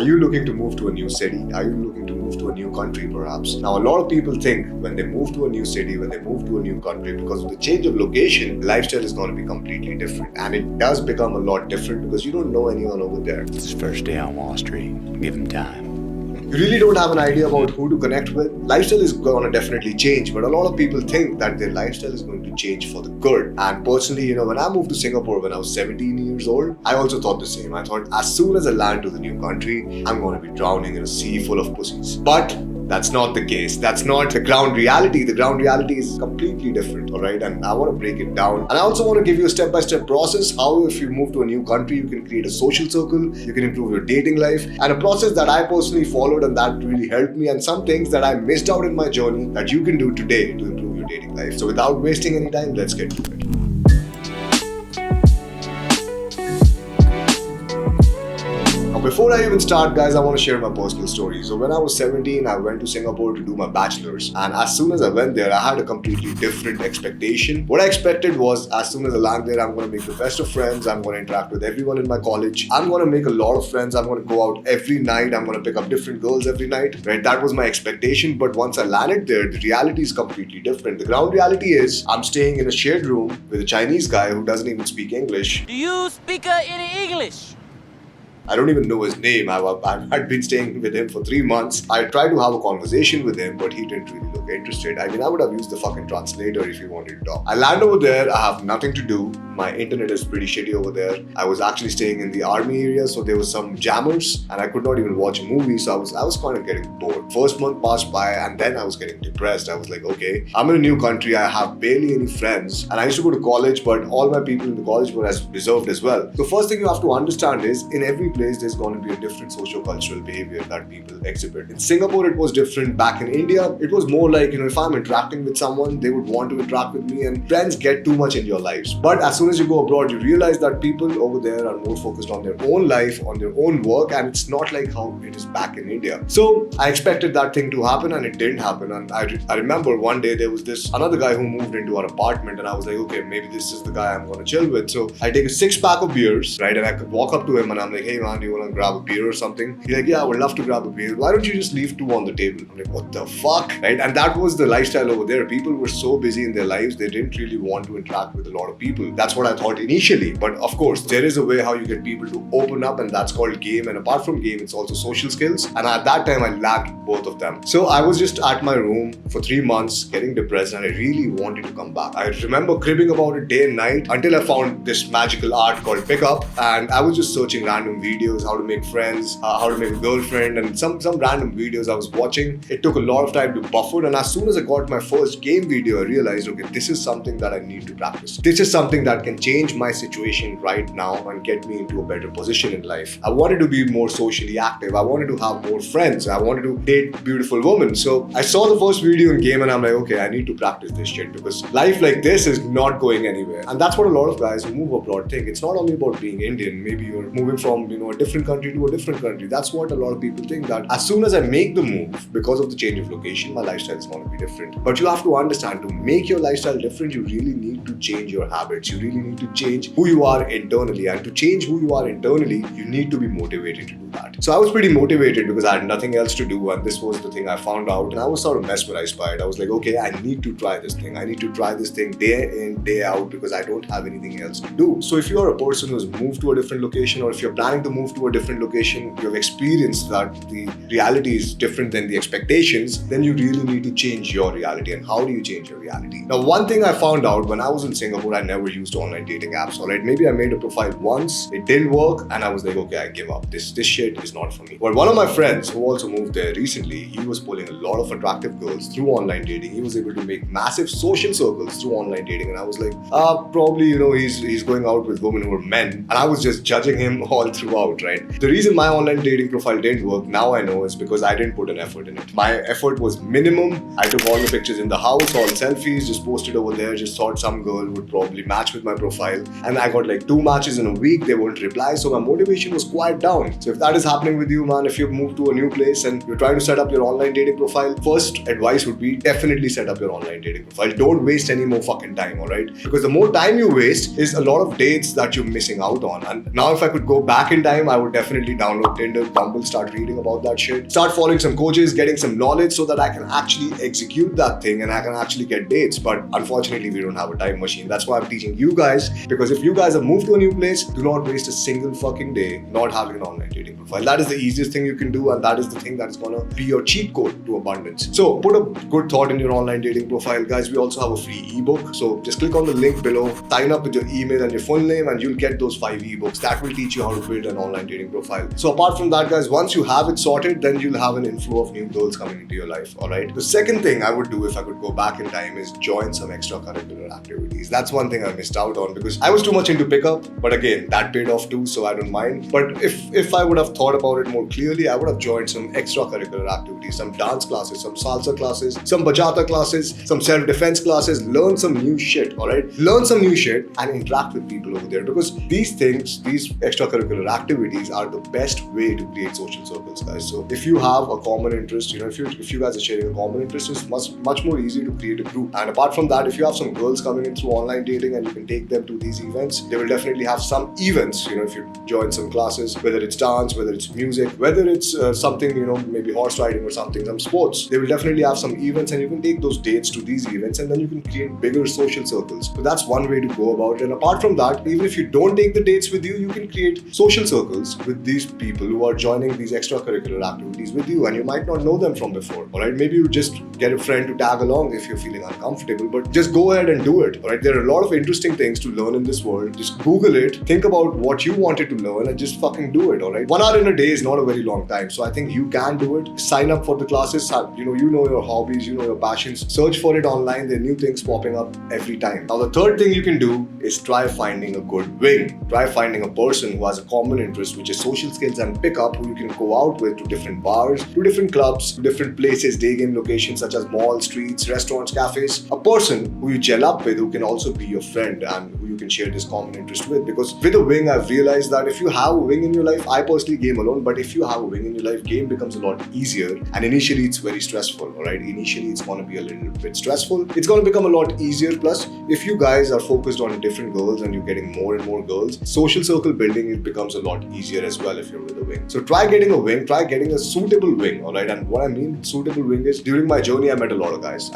Are you looking to move to a new city? Are you looking to move to a new country perhaps? Now, a lot of people think when they move to a new city, when they move to a new country, because of the change of location, lifestyle is going to be completely different. And it does become a lot different because you don't know anyone over there. It's his first day on Wall Street. Give him time. You really don't have an idea about who to connect with. Lifestyle is going to definitely change, but a lot of people think that their lifestyle is going to change for the good. And personally, when I moved to Singapore when I was 17 years old, I also thought the same. I thought as soon as I land to the new country, I'm going to be drowning in a sea full of pussies. But that's not the case. That's not the ground reality. The ground reality is completely different, alright? And I want to break it down. And I also want to give you a step-by-step process how if you move to a new country, you can create a social circle, you can improve your dating life, and a process that I personally followed and that really helped me, and some things that I missed out in my journey that you can do today to improve your dating life. So without wasting any time, let's get to it. Before I even start, guys, I want to share my personal story. So when I was 17, I went to Singapore to do my bachelor's. And as soon as I went there, I had a completely different expectation. What I expected was as soon as I land there, I'm going to make the best of friends. I'm going to interact with everyone in my college. I'm going to make a lot of friends. I'm going to go out every night. I'm going to pick up different girls every night. Right? That was my expectation. But once I landed there, the reality is completely different. The ground reality is I'm staying in a shared room with a Chinese guy who doesn't even speak English. Do you speak any English? I don't even know his name. I'd been staying with him for 3 months. I tried to have a conversation with him, but he didn't really look interested. I mean, I would have used the fucking translator if he wanted to talk. I land over there. I have nothing to do. My internet is pretty shitty over there. I was actually staying in the army area, so there was some jammers, and I could not even watch a movie. So I was kind of getting bored. First month passed by, and then I was getting depressed. I was like, okay, I'm in a new country. I have barely any friends, and I used to go to college, but all my people in the college were as reserved as well. So first thing you have to understand is in every place there's going to be a different socio-cultural behavior that people exhibit. In Singapore it was different. Back in India it was more like, if I'm interacting with someone, they would want to interact with me, and friends get too much in your lives. But as soon as you go abroad, you realize that people over there are more focused on their own life, on their own work, and it's not like how it is back in India. So I expected that thing to happen, and it didn't happen. And I remember one day there was another guy who moved into our apartment, and I was like, okay, maybe this is the guy I'm going to chill with. So I take a 6-pack of beers, right? And I could walk up to him and I'm like, hey man, do you want to grab a beer or something? He's like, yeah, I would love to grab a beer. Why don't you just leave 2 on the table? I'm like, what the fuck? Right? And that was the lifestyle over there. People were so busy in their lives, they didn't really want to interact with a lot of people. That's what I thought initially. But of course, there is a way how you get people to open up, and that's called game. And apart from game, it's also social skills. And at that time, I lacked both of them. So I was just at my room for 3 months, getting depressed, and I really wanted to come back. I remember cribbing about it day and night until I found this magical art called Pickup. And I was just searching random videos, how to make friends, how to make a girlfriend, and some random videos I was watching. It took a lot of time to buffer, and as soon as I got my first game video, I realized, okay, this is something that I need to practice. This is something that can change my situation right now and get me into a better position in life. I wanted to be more socially active. I wanted to have more friends. I wanted to date beautiful women. So I saw the first video in game and I'm like, okay, I need to practice this shit because life like this is not going anywhere. And that's what a lot of guys who move abroad think. It's not only about being Indian. Maybe you're moving from, a different country to a different country. That's what a lot of people think, that as soon as I make the move, because of the change of location, my lifestyle is going to be different. But you have to understand, to make your lifestyle different, you really need to change your habits. You really need to change who you are internally. And to change who you are internally, you need to be motivated to do that. So I was pretty motivated because I had nothing else to do, and this was the thing I found out, and I was sort of mesmerized by it. I was like, okay, I need to try this thing. I need to try this thing day in, day out, because I don't have anything else to do. So if you're a person who's moved to a different location, or if you're planning to move to a different location, you have experienced that the reality is different than the expectations, then you really need to change your reality. And how do you change your reality? Now, one thing I found out when I was in Singapore, I never used online dating apps. Alright, maybe I made a profile once, it didn't work, and I was like, okay, I give up. This shit is not for me. But one of my friends who also moved there recently, he was pulling a lot of attractive girls through online dating. He was able to make massive social circles through online dating, and I was like, probably, he's going out with women who are men, and I was just judging him all throughout, right? The reason my online dating profile didn't work, now I know, is because I didn't put an effort in it. My effort was minimum. I took all the pictures in the house, all selfies, just posted over there, just thought some girl would probably match with my profile, and I got like 2 matches in a week. They wouldn't reply, so my motivation was quite down. So if that is happening with you, man, if you've moved to a new place and you're trying to set up your online dating profile, first advice would be definitely set up your online dating profile. Don't waste any more fucking time, alright? Because the more time you waste is a lot of dates that you're missing out on. And now if I could go back in time time, I would definitely download Tinder, Bumble, start reading about that shit, start following some coaches, getting some knowledge so that I can actually execute that thing and I can actually get dates. But unfortunately, we don't have a time machine. That's why I'm teaching you guys, because if you guys have moved to a new place, do not waste a single fucking day not having an online dating profile. That is the easiest thing you can do, and that is the thing that is gonna be your cheat code to abundance. So put a good thought in your online dating profile, guys. We also have a free ebook, so just click on the link below, sign up with your email and your full name, and you'll get those 5 ebooks that will teach you how to build an online dating profile. So apart from that, guys, once you have it sorted, then you'll have an inflow of new girls coming into your life. All right. The second thing I would do if I could go back in time is join some extracurricular activities. That's one thing I missed out on because I was too much into pickup, but again, that paid off too, so I don't mind. But if I would have thought about it more clearly, I would have joined some extracurricular activities, some dance classes, some salsa classes, some bachata classes, some self-defense classes, learn some new shit, all right? Learn some new shit and interact with people over there, because these things, these extracurricular activities are the best way to create social circles, guys. So if you have a common interest, if you guys are sharing a common interest, it's much more easy to create a group. And apart from that, if you have some girls coming in through online dating and you can take them to these events, they will definitely have some events, if you join some classes, whether it's dance, whether it's music, whether it's something, maybe horse riding or something, some sports, they will definitely have some events, and you can take those dates to these events, and then you can create bigger social circles. So that's one way to go about it. And apart from that, even if you don't take the dates with you, you can create social circles with these people who are joining these extracurricular activities with you, and you might not know them from before. All right, maybe you just get a friend to tag along if you're feeling uncomfortable, but just go ahead and do it. All right, there are a lot of interesting things to learn in this world. Just Google it, think about what you wanted to learn, and just fucking do it. All right, 1 hour in a day is not a very long time, so I think you can do it. Sign up for the classes. You know your hobbies, you know your passions. Search for it online. There are new things popping up every time. Now, the third thing you can do is try finding a good wing. Try finding a person who has a common interest, which is social skills and pickup, who you can go out with to different bars, to different clubs, to different places, day game locations such as malls, streets, restaurants, cafes. A person who you gel up with, who can also be your friend and who you can share this common interest with. Because with a wing, I've realized that if you have a wing in your life, I personally game alone, but if you have a wing in your life, game becomes a lot easier. And initially, it's very stressful, all right? Initially, it's going to be a little bit stressful. It's going to become a lot easier. Plus, if you guys are focused on different girls and you're getting more and more girls, social circle building, it becomes a lot easier as well if you're with a wing. So try getting a wing, try getting a suitable wing, all right? And what I mean suitable wing is, during my journey, I met a lot of guys.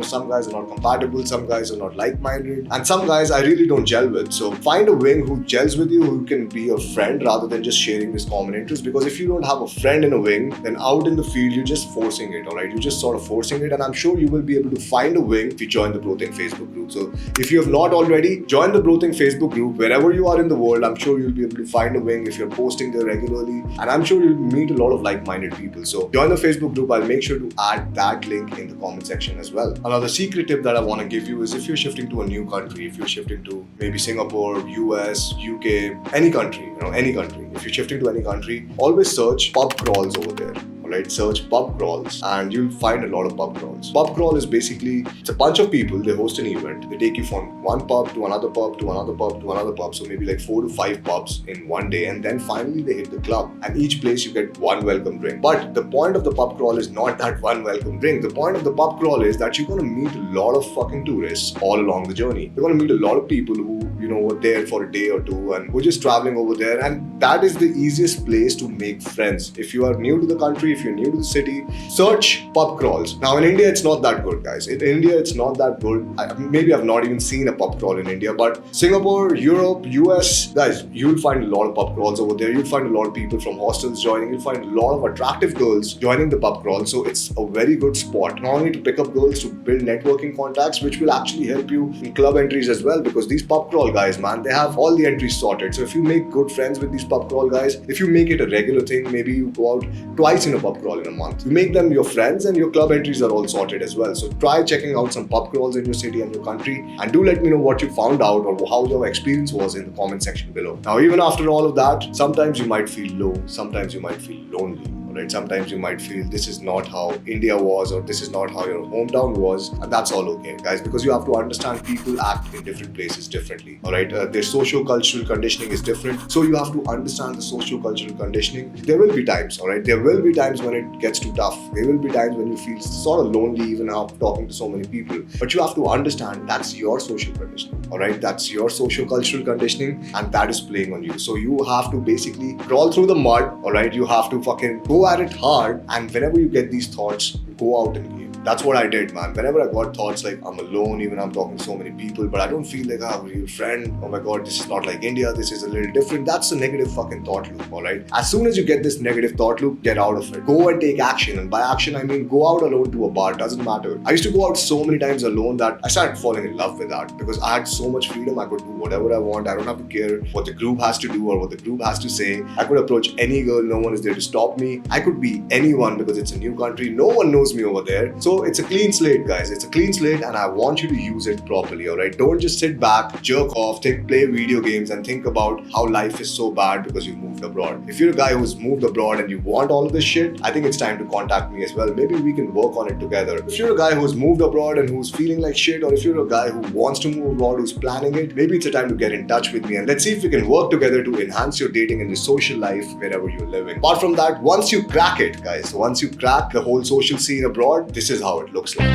Some guys are not compatible, some guys are not like-minded, and some guys I really don't gel with. So find a wing who gels with you, who can be your friend rather than just sharing this common interest. Because if you don't have a friend in a wing, then out in the field, you're just forcing it, all right? You're just sort of forcing it, and I'm sure you will be able to find a wing if you join the Brothing Facebook group. So if you have not already, join the Brothing Facebook group. Wherever you are in the world, I'm sure you'll be able to find a wing if you're posting there regularly, and I'm sure you'll meet a lot of like-minded people. So join the Facebook group. I'll make sure to add that link in the comment section as well. Another secret tip that I want to give you is, if you're shifting to a new country, if you're shifting to maybe Singapore, US, UK, any country, any country, if you're shifting to any country, always search pub crawls over there. Right, search pub crawls and you'll find a lot of pub crawls. Pub crawl is basically, it's a bunch of people, they host an event, they take you from one pub to another pub to another pub to another pub, so maybe like 4 to 5 pubs in one day, and then finally they hit the club, and each place you get one welcome drink. But the point of the pub crawl is not that one welcome drink. The point of the pub crawl is that you're going to meet a lot of fucking tourists all along the journey. You're going to meet a lot of people who were there for a day or two and we're just traveling over there, and that is the easiest place to make friends. If you are new to the country, if you're new to the city, search pub crawls. Now in India, it's not that good, guys. In India, it's not that good. Maybe I've not even seen a pub crawl in India, but Singapore, Europe, US, guys, you'll find a lot of pub crawls over there. You'll find a lot of people from hostels joining. You'll find a lot of attractive girls joining the pub crawl. So it's a very good spot, not only to pick up girls, to build networking contacts, which will actually help you in club entries as well, because these pub crawl guys, man, they have all the entries sorted. So if you make good friends with these pub crawl guys, if you make it a regular thing, maybe you go out twice in a pub crawl in a month, you make them your friends and your club entries are all sorted as well. So try checking out some pub crawls in your city and your country, and do let me know what you found out or how your experience was in the comment section below. Now, even after all of that, sometimes you might feel low, sometimes you might feel lonely. Alright, sometimes you might feel this is not how India was, or this is not how your hometown was, and that's all okay, guys, because you have to understand people act in different places differently. Alright, their socio-cultural conditioning is different, so you have to understand the socio-cultural conditioning. There will be times, alright, there will be times when it gets too tough. There will be times when you feel sort of lonely even after talking to so many people. But you have to understand that's your social conditioning, alright, that's your socio-cultural conditioning, and that is playing on you. So you have to basically crawl through the mud, alright, you have to fucking go at it hard, and whenever you get these thoughts, go out and game. That's what I did, man. Whenever I got thoughts like I'm alone, even I'm talking to so many people, but I don't feel like I have a real friend. Oh my god, this is not like India, this is a little different. That's a negative fucking thought loop, alright? As soon as you get this negative thought loop, get out of it. Go and take action. And by action, I mean go out alone to a bar, doesn't matter. I used to go out so many times alone that I started falling in love with that because I had so much freedom. I could do whatever I want. I don't have to care what the group has to do or what the group has to say. I could approach any girl, no one is there to stop me. I could be anyone because it's a new country. No one knows me over there. So it's a clean slate, guys. It's a clean slate, and I want you to use it properly, alright? Don't just sit back, jerk off, play video games and think about how life is so bad because you moved abroad. If you're a guy who's moved abroad and you want all of this shit, I think it's time to contact me as well. Maybe we can work on it together. If you're a guy who's moved abroad and who's feeling like shit, or if you're a guy who wants to move abroad, who's planning it, maybe it's a time to get in touch with me and let's see if we can work together to enhance your dating and your social life wherever you're living. Apart from that, once you crack it, guys, once you crack the whole social scene abroad, this is how it looks like.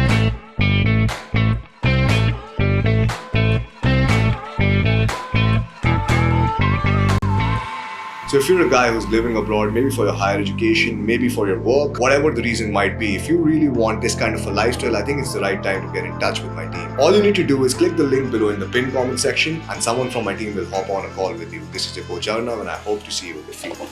So if you're a guy who's living abroad, maybe for your higher education, maybe for your work, whatever the reason might be, if you really want this kind of a lifestyle, I think it's the right time to get in touch with my team. All you need to do is click the link below in the pinned comment section and someone from my team will hop on a call with you. This is your coach Arunav and I hope to see you in the field.